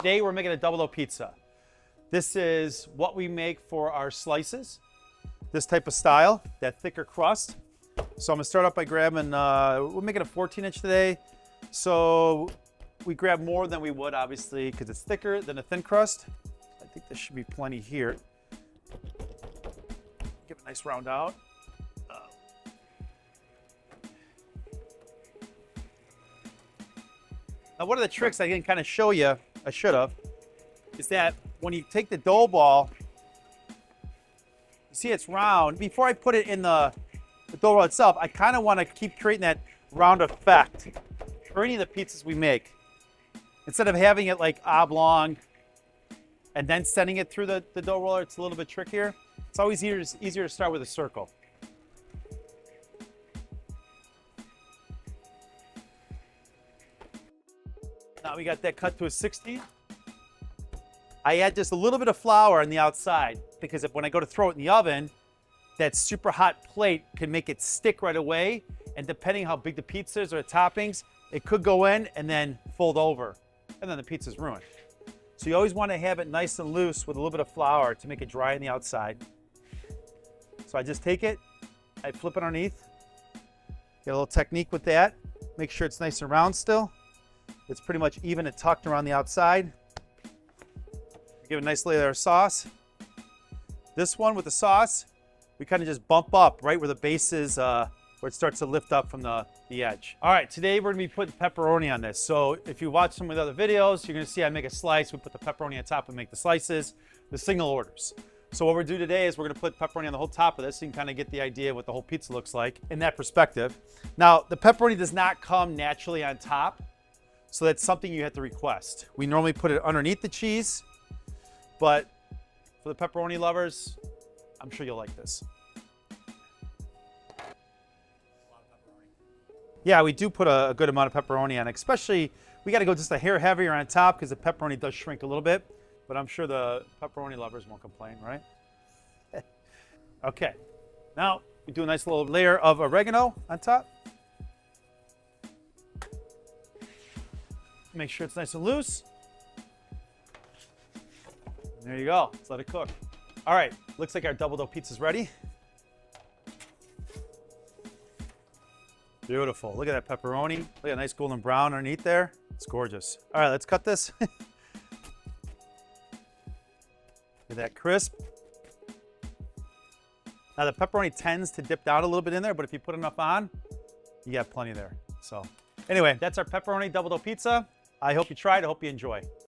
Today we're making a double dough pizza. This is what we make for our slices. This type of style, that thicker crust. So I'm gonna start off by grabbing, we're making a 14-inch today. So we grab more than we would, obviously, because it's thicker than a thin crust. I think there should be plenty here. Give it a nice round out. Now, one of the tricks I can kind of show you, I should have, is that when you take the dough ball, you see it's round. Before I put it in the dough roll itself, I kind of want to keep creating that round effect for any of the pizzas we make. Instead of having it like oblong and then sending it through the dough roller, it's a little bit trickier. It's always easier to start with a circle. Now we got that cut to a 16. I add just a little bit of flour on the outside because when I go to throw it in the oven, that super hot plate can make it stick right away. And depending how big the pizza is or the toppings, it could go in and then fold over. And then the pizza's ruined. So you always want to have it nice and loose with a little bit of flour to make it dry on the outside. So I just take it, I flip it underneath. Get a little technique with that. Make sure it's nice and round still. It's pretty much even and tucked around the outside. Give it a nice layer of sauce. This one with the sauce, we kind of just bump up right where the base is, where it starts to lift up from the edge. All right, today we're gonna be putting pepperoni on this. So if you watch some of the other videos, you're gonna see I make a slice, we put the pepperoni on top and make the slices, the single orders. So what we're gonna do today is we're gonna put pepperoni on the whole top of this so you can kind of get the idea of what the whole pizza looks like in that perspective. Now, the pepperoni does not come naturally on top, so that's something you have to request. We normally put it underneath the cheese, but for the pepperoni lovers, I'm sure you'll like this. Yeah, we do put a good amount of pepperoni on, especially we got to go just a hair heavier on top because the pepperoni does shrink a little bit, but I'm sure the pepperoni lovers won't complain, right? Okay, now we do a nice little layer of oregano on top. Make sure it's nice and loose. There you go. Let's let it cook. All right, looks like our double dough pizza's ready. Beautiful. Look at that pepperoni. Look at that nice golden brown underneath there. It's gorgeous. All right, let's cut this. Look at that crisp. Now the pepperoni tends to dip down a little bit in there, but if you put enough on, you got plenty there. So anyway, that's our pepperoni double dough pizza. I hope you try it. I hope you enjoy.